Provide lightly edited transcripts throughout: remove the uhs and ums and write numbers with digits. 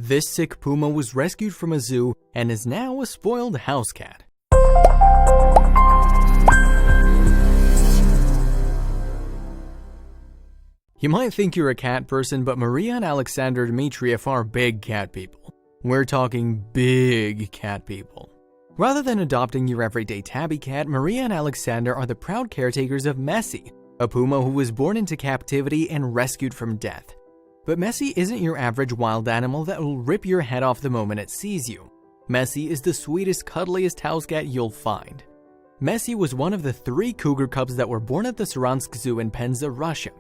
This sick puma was rescued from a zoo and is now a spoiled house cat. You might think you're a cat person, but Maria and Alexander Dmitriev are big cat people. We're talking big cat people. Rather than adopting your everyday tabby cat, Maria and Alexander are the proud caretakers of Messi, a puma who was born into captivity and rescued from death. But Messi isn't your average wild animal that will rip your head off the moment it sees you. Messi is the sweetest, cuddliest house cat you'll find. Messi was one of the 3 cougar cubs that were born at the Saransk Zoo in Penza, Russia.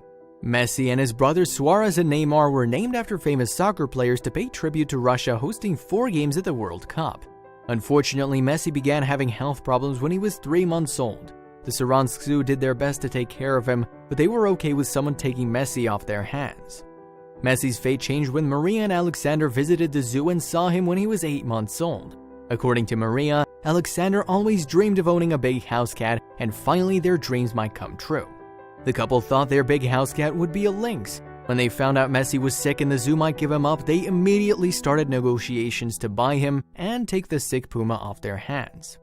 Messi and his brothers Suarez and Neymar were named after famous soccer players to pay tribute to Russia hosting 4 games at the World Cup. Unfortunately, Messi began having health problems when he was 3 months old. The Saransk Zoo did their best to take care of him, but they were okay with someone taking Messi off their hands. Messi's fate changed when Maria and Alexander visited the zoo and saw him when he was 8 months old. According to Maria, Alexander always dreamed of owning a big house cat, and finally their dreams might come true. The couple thought their big house cat would be a lynx. When they found out Messi was sick and the zoo might give him up, they immediately started negotiations to buy him and take the sick puma off their hands.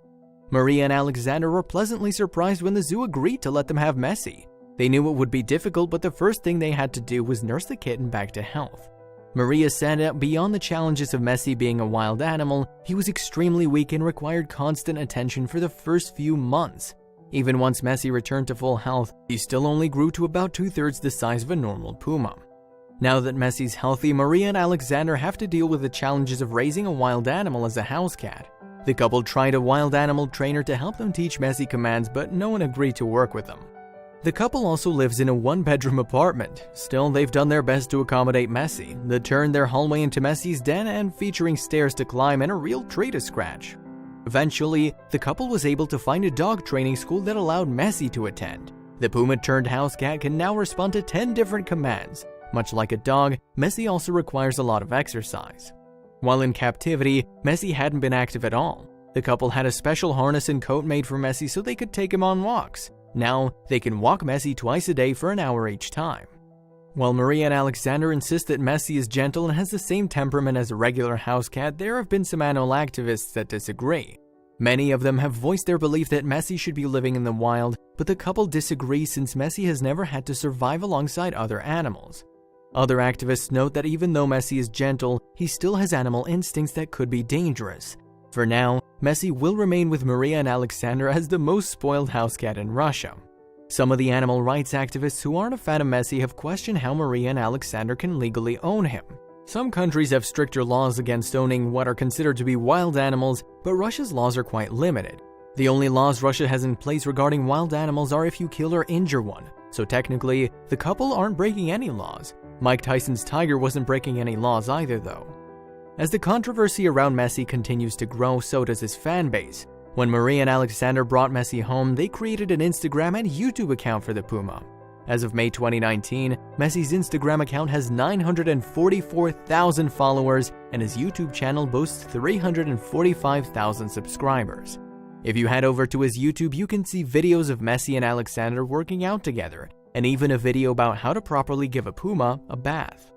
Maria and Alexander were pleasantly surprised when the zoo agreed to let them have Messi. They knew it would be difficult, but the first thing they had to do was nurse the kitten back to health. Maria said that beyond the challenges of Messi being a wild animal, he was extremely weak and required constant attention for the first few months. Even once Messi returned to full health, he still only grew to about 2/3 the size of a normal puma. Now that Messi's healthy, Maria and Alexander have to deal with the challenges of raising a wild animal as a house cat. The couple tried a wild animal trainer to help them teach Messi commands, but no one agreed to work with them. The couple also lives in a 1-bedroom apartment. Still, they've done their best to accommodate Messi. They turned their hallway into Messi's den and featuring stairs to climb and a real tree to scratch. Eventually, the couple was able to find a dog training school that allowed Messi to attend. The puma-turned-house cat can now respond to 10 different commands. Much like a dog, Messi also requires a lot of exercise. While in captivity, Messi hadn't been active at all. The couple had a special harness and coat made for Messi so they could take him on walks. Now, they can walk Messi twice a day for an hour each time. While Maria and Alexander insist that Messi is gentle and has the same temperament as a regular house cat, there have been some animal activists that disagree. Many of them have voiced their belief that Messi should be living in the wild, but the couple disagree since Messi has never had to survive alongside other animals. Other activists note that even though Messi is gentle, he still has animal instincts that could be dangerous. For now, Messi will remain with Maria and Alexander as the most spoiled house cat in Russia. Some of the animal rights activists who aren't a fan of Messi have questioned how Maria and Alexander can legally own him. Some countries have stricter laws against owning what are considered to be wild animals, but Russia's laws are quite limited. The only laws Russia has in place regarding wild animals are if you kill or injure one, so technically, the couple aren't breaking any laws. Mike Tyson's tiger wasn't breaking any laws either though. As the controversy around Messi continues to grow, so does his fan base. When Maria and Alexander brought Messi home, they created an Instagram and YouTube account for the puma. As of May 2019, Messi's Instagram account has 944,000 followers and his YouTube channel boasts 345,000 subscribers. If you head over to his YouTube, you can see videos of Messi and Alexander working out together, and even a video about how to properly give a puma a bath.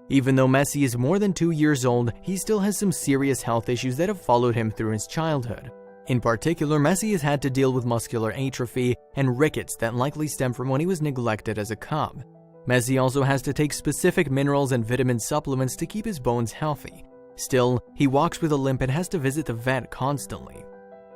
Even though Messi is more than 2 years old, he still has some serious health issues that have followed him through his childhood. In particular, Messi has had to deal with muscular atrophy and rickets that likely stem from when he was neglected as a cub. Messi also has to take specific minerals and vitamin supplements to keep his bones healthy. Still, he walks with a limp and has to visit the vet constantly.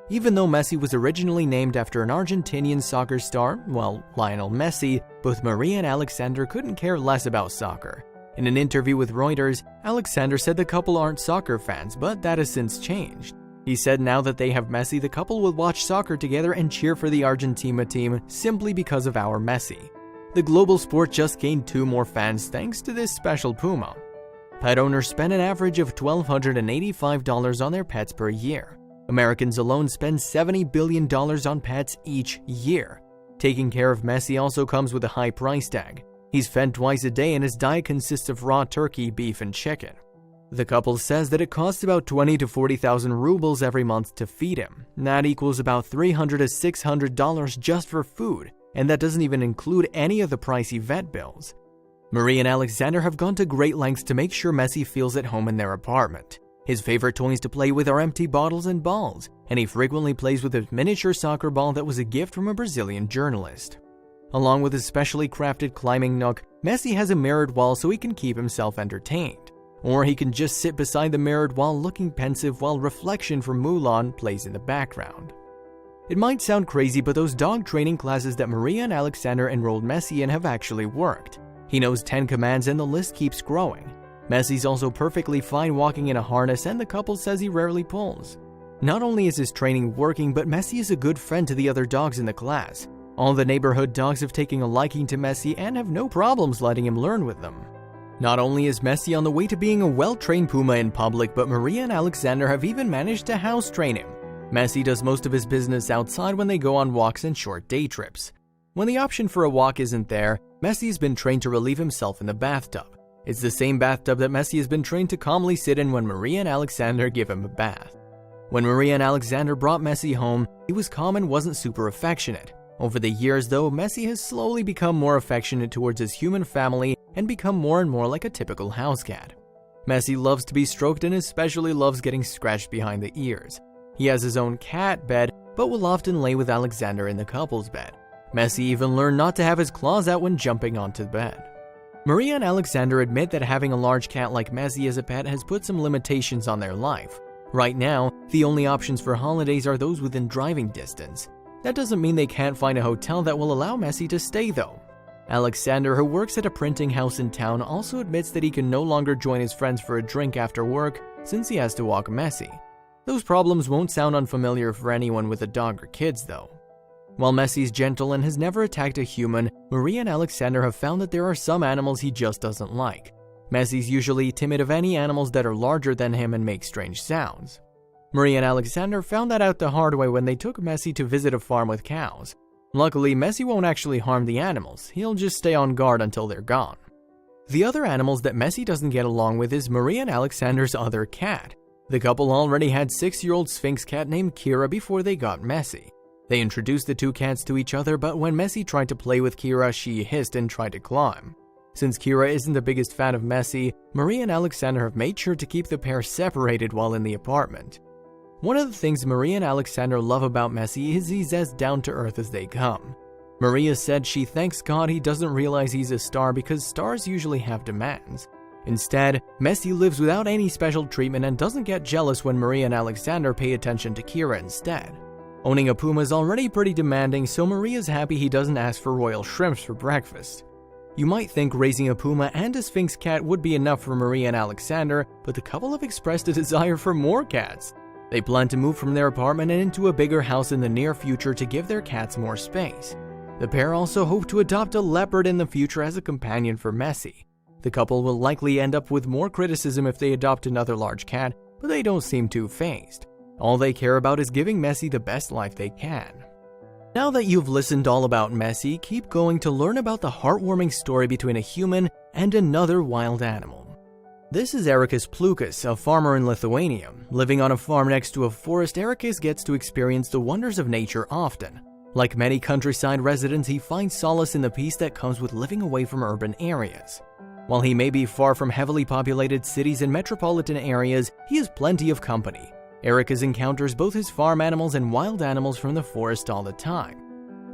Even though Messi was originally named after an Argentinian soccer star, well, Lionel Messi, both Maria and Alexander couldn't care less about soccer. In an interview with Reuters, Alexander said the couple aren't soccer fans, but that has since changed. He said now that they have Messi, the couple will watch soccer together and cheer for the Argentina team simply because of our Messi. The global sport just gained 2 more fans thanks to this special puma. Pet owners spend an average of $1,285 on their pets per year. Americans alone spend $70 billion on pets each year. Taking care of Messi also comes with a high price tag. He's fed twice a day and his diet consists of raw turkey, beef, and chicken. The couple says that it costs about 20 to 40,000 rubles every month to feed him. That equals about $300 to $600 just for food, and that doesn't even include any of the pricey vet bills. Marie and Alexander have gone to great lengths to make sure Messi feels at home in their apartment. His favorite toys to play with are empty bottles and balls, and he frequently plays with a miniature soccer ball that was a gift from a Brazilian journalist. Along with his specially crafted climbing nook, Messi has a mirrored wall so he can keep himself entertained. Or he can just sit beside the mirrored wall looking pensive while Reflection from Mulan plays in the background. It might sound crazy, but those dog training classes that Maria and Alexander enrolled Messi in have actually worked. He knows 10 commands and the list keeps growing. Messi's also perfectly fine walking in a harness, and the couple says he rarely pulls. Not only is his training working, but Messi is a good friend to the other dogs in the class. All the neighborhood dogs have taken a liking to Messi and have no problems letting him learn with them. Not only is Messi on the way to being a well-trained puma in public, but Maria and Alexander have even managed to house train him. Messi does most of his business outside when they go on walks and short day trips. When the option for a walk isn't there, Messi's been trained to relieve himself in the bathtub. It's the same bathtub that Messi has been trained to calmly sit in when Maria and Alexander give him a bath. When Maria and Alexander brought Messi home, he was calm and wasn't super affectionate. Over the years though, Messi has slowly become more affectionate towards his human family and become more and more like a typical house cat. Messi loves to be stroked and especially loves getting scratched behind the ears. He has his own cat bed, but will often lay with Alexander in the couple's bed. Messi even learned not to have his claws out when jumping onto the bed. Maria and Alexander admit that having a large cat like Messi as a pet has put some limitations on their life. Right now, the only options for holidays are those within driving distance. That doesn't mean they can't find a hotel that will allow Messi to stay though. Alexander, who works at a printing house in town, also admits that he can no longer join his friends for a drink after work since he has to walk Messi. Those problems won't sound unfamiliar for anyone with a dog or kids though. While Messi's gentle and has never attacked a human, Maria and Alexander have found that there are some animals he just doesn't like. Messi's usually timid of any animals that are larger than him and make strange sounds. Maria and Alexander found that out the hard way when they took Messi to visit a farm with cows. Luckily, Messi won't actually harm the animals, he'll just stay on guard until they're gone. The other animals that Messi doesn't get along with is Maria and Alexander's other cat. The couple already had 6-year-old Sphynx cat named Kira before they got Messi. They introduced the two cats to each other, but when Messi tried to play with Kira, she hissed and tried to climb. Since Kira isn't the biggest fan of Messi, Maria and Alexander have made sure to keep the pair separated while in the apartment. One of the things Maria and Alexander love about Messi is he's as down-to-earth as they come. Maria said she thanks God he doesn't realize he's a star because stars usually have demands. Instead, Messi lives without any special treatment and doesn't get jealous when Maria and Alexander pay attention to Kira instead. Owning a puma is already pretty demanding, so Maria's happy he doesn't ask for royal shrimps for breakfast. You might think raising a puma and a Sphynx cat would be enough for Maria and Alexander, but the couple have expressed a desire for more cats. They plan to move from their apartment and into a bigger house in the near future to give their cats more space. The pair also hope to adopt a leopard in the future as a companion for Messi. The couple will likely end up with more criticism if they adopt another large cat, but they don't seem too fazed. All they care about is giving Messi the best life they can. Now that you've listened all about Messi, keep going to learn about the heartwarming story between a human and another wild animal. This is Erikas Plukas, a farmer in Lithuania. Living on a farm next to a forest, Erikas gets to experience the wonders of nature often. Like many countryside residents, he finds solace in the peace that comes with living away from urban areas. While he may be far from heavily populated cities and metropolitan areas, he has plenty of company. Erikas encounters both his farm animals and wild animals from the forest all the time.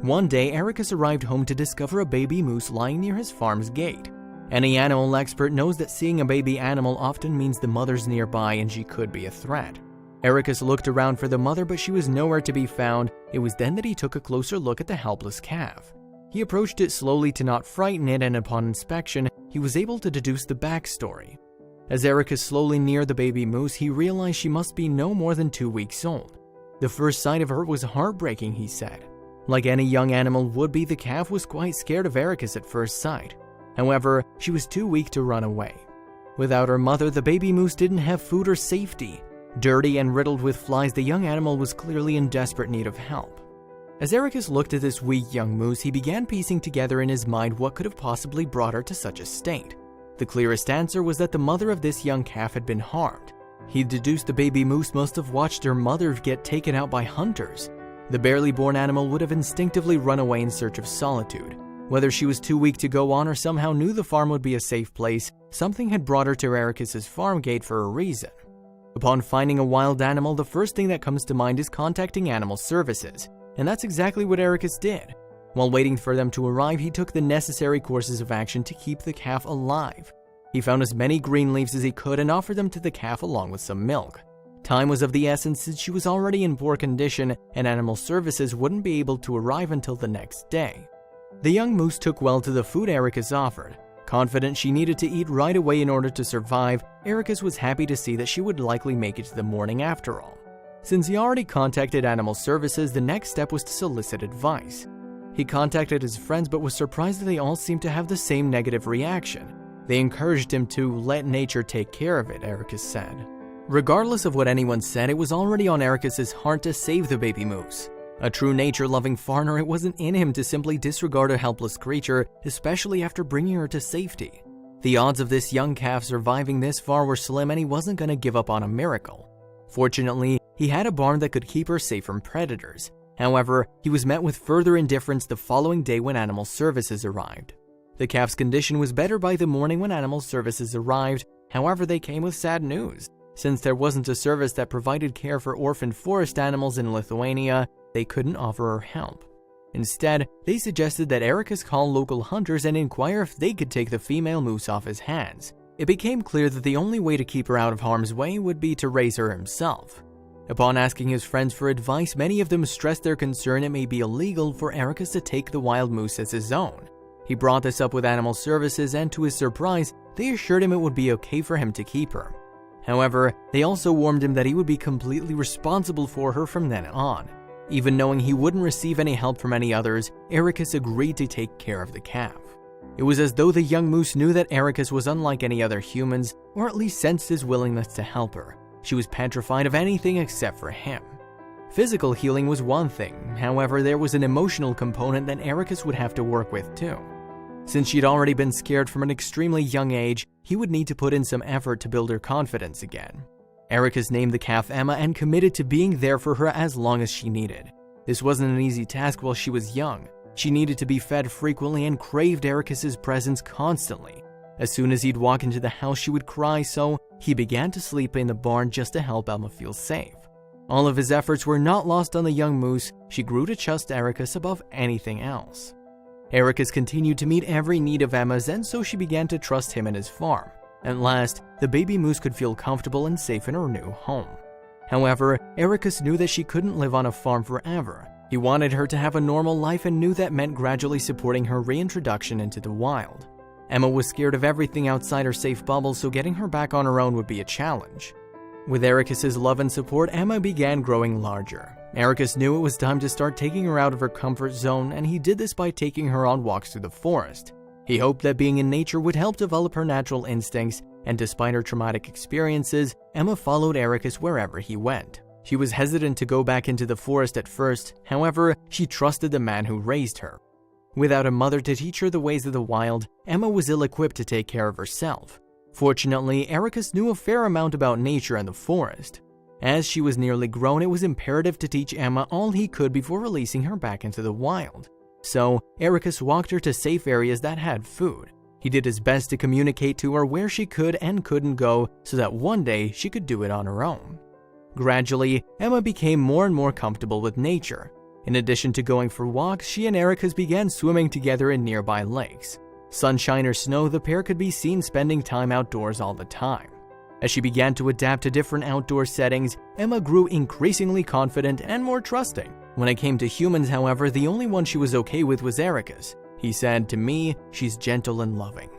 One day, Erikas arrived home to discover a baby moose lying near his farm's gate. Any animal expert knows that seeing a baby animal often means the mother's nearby and she could be a threat. Erikas looked around for the mother, but she was nowhere to be found. It was then that he took a closer look at the helpless calf. He approached it slowly to not frighten it, and upon inspection, he was able to deduce the backstory. As Erikas slowly neared the baby moose, he realized she must be no more than 2 weeks old. The first sight of her was heartbreaking, he said. Like any young animal would be, the calf was quite scared of Erikas at first sight. However, she was too weak to run away. Without her mother, the baby moose didn't have food or safety. Dirty and riddled with flies, the young animal was clearly in desperate need of help. As Erikas looked at this weak young moose, he began piecing together in his mind what could have possibly brought her to such a state. The clearest answer was that the mother of this young calf had been harmed. He deduced the baby moose must have watched her mother get taken out by hunters. The barely born animal would have instinctively run away in search of solitude. Whether she was too weak to go on or somehow knew the farm would be a safe place, something had brought her to Ericus's farm gate for a reason. Upon finding a wild animal, the first thing that comes to mind is contacting animal services, and that's exactly what Ericus did. While waiting for them to arrive, he took the necessary courses of action to keep the calf alive. He found as many green leaves as he could and offered them to the calf along with some milk. Time was of the essence since she was already in poor condition and animal services wouldn't be able to arrive until the next day. The young moose took well to the food Ericus offered. Confident she needed to eat right away in order to survive, Ericus was happy to see that she would likely make it to the morning after all. Since he already contacted animal services, the next step was to solicit advice. He contacted his friends but was surprised that they all seemed to have the same negative reaction. They encouraged him to let nature take care of it, Ericus said. Regardless of what anyone said, it was already on Ericus's heart to save the baby moose. A true nature-loving farmer, it wasn't in him to simply disregard a helpless creature, especially after bringing her to safety. The odds of this young calf surviving this far were slim and he wasn't going to give up on a miracle. Fortunately, he had a barn that could keep her safe from predators. However, he was met with further indifference the following day when animal services arrived. The calf's condition was better by the morning when animal services arrived, however they came with sad news. Since there wasn't a service that provided care for orphaned forest animals in Lithuania, they couldn't offer her help. Instead, they suggested that Ericus call local hunters and inquire if they could take the female moose off his hands. It became clear that the only way to keep her out of harm's way would be to raise her himself. Upon asking his friends for advice, many of them stressed their concern it may be illegal for Ericus to take the wild moose as his own. He brought this up with animal services and to his surprise, they assured him it would be okay for him to keep her. However, they also warned him that he would be completely responsible for her from then on. Even knowing he wouldn't receive any help from any others, Ericus agreed to take care of the calf. It was as though the young moose knew that Ericus was unlike any other humans, or at least sensed his willingness to help her. She was petrified of anything except for him. Physical healing was one thing, however, there was an emotional component that Ericus would have to work with too. Since she'd already been scared from an extremely young age, he would need to put in some effort to build her confidence again. Ericus named the calf Emma and committed to being there for her as long as she needed. This wasn't an easy task while she was young. She needed to be fed frequently and craved Ericus's presence constantly. As soon as he'd walk into the house, she would cry, so he began to sleep in the barn just to help Emma feel safe. All of his efforts were not lost on the young moose. She grew to trust Ericus above anything else. Ericus continued to meet every need of Emma's, and so she began to trust him and his farm. At last, the baby moose could feel comfortable and safe in her new home. However, Ericus knew that she couldn't live on a farm forever. He wanted her to have a normal life and knew that meant gradually supporting her reintroduction into the wild. Emma was scared of everything outside her safe bubble, so getting her back on her own would be a challenge. With Ericus's love and support, Emma began growing larger. Ericus knew it was time to start taking her out of her comfort zone, and he did this by taking her on walks through the forest. He hoped that being in nature would help develop her natural instincts, and despite her traumatic experiences, Emma followed Ericus wherever he went. She was hesitant to go back into the forest at first, however, she trusted the man who raised her. Without a mother to teach her the ways of the wild, Emma was ill-equipped to take care of herself. Fortunately, Ericus knew a fair amount about nature and the forest. As she was nearly grown, it was imperative to teach Emma all he could before releasing her back into the wild. So, Ericus walked her to safe areas that had food. He did his best to communicate to her where she could and couldn't go so that one day she could do it on her own. Gradually, Emma became more and more comfortable with nature. In addition to going for walks, she and Ericus began swimming together in nearby lakes. Sunshine or snow, the pair could be seen spending time outdoors all the time. As she began to adapt to different outdoor settings, Emma grew increasingly confident and more trusting. When it came to humans, however, the only one she was okay with was Ericus. He said, "To me, she's gentle and loving."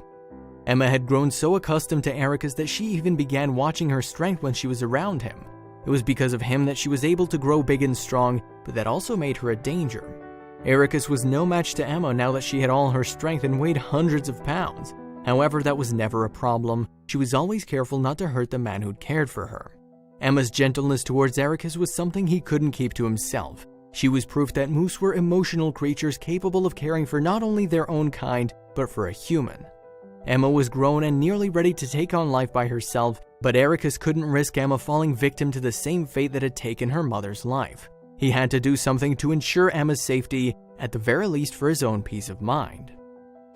Emma had grown so accustomed to Ericus that she even began watching her strength when she was around him. It was because of him that she was able to grow big and strong, but that also made her a danger. Ericus was no match to Emma now that she had all her strength and weighed hundreds of pounds. However, that was never a problem. She was always careful not to hurt the man who'd cared for her. Emma's gentleness towards Ericus was something he couldn't keep to himself. She was proof that moose were emotional creatures capable of caring for not only their own kind, but for a human. Emma was grown and nearly ready to take on life by herself, but Ericus couldn't risk Emma falling victim to the same fate that had taken her mother's life. He had to do something to ensure Emma's safety, at the very least for his own peace of mind.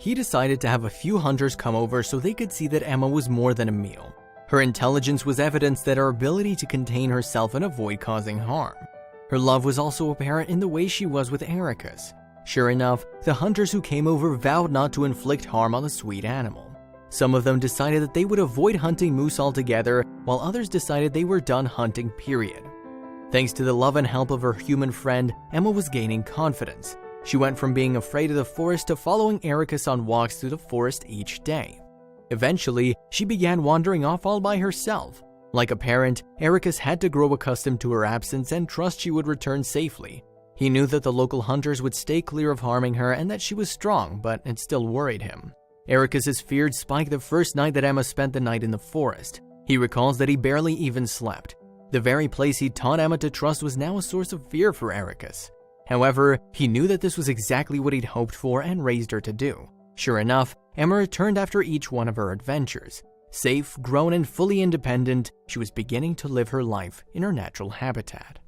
he decided to have a few hunters come over so they could see that Emma was more than a meal. Her intelligence was evidence that her ability to contain herself and avoid causing harm. Her love was also apparent in the way she was with Ericus. Sure enough, the hunters who came over vowed not to inflict harm on the sweet animal. Some of them decided that they would avoid hunting moose altogether, while others decided they were done hunting, period. Thanks to the love and help of her human friend, Emma was gaining confidence. She went from being afraid of the forest to following Ericus on walks through the forest each day. Eventually, she began wandering off all by herself. Like a parent, Ericus had to grow accustomed to her absence and trust she would return safely. He knew that the local hunters would stay clear of harming her and that she was strong, but it still worried him. Ericus's fears spiked the first night that Emma spent the night in the forest. He recalls that he barely even slept. The very place he taught Emma to trust was now a source of fear for Ericus. However, he knew that this was exactly what he'd hoped for and raised her to do. Sure enough, Emma returned after each one of her adventures. Safe, grown, and fully independent, she was beginning to live her life in her natural habitat.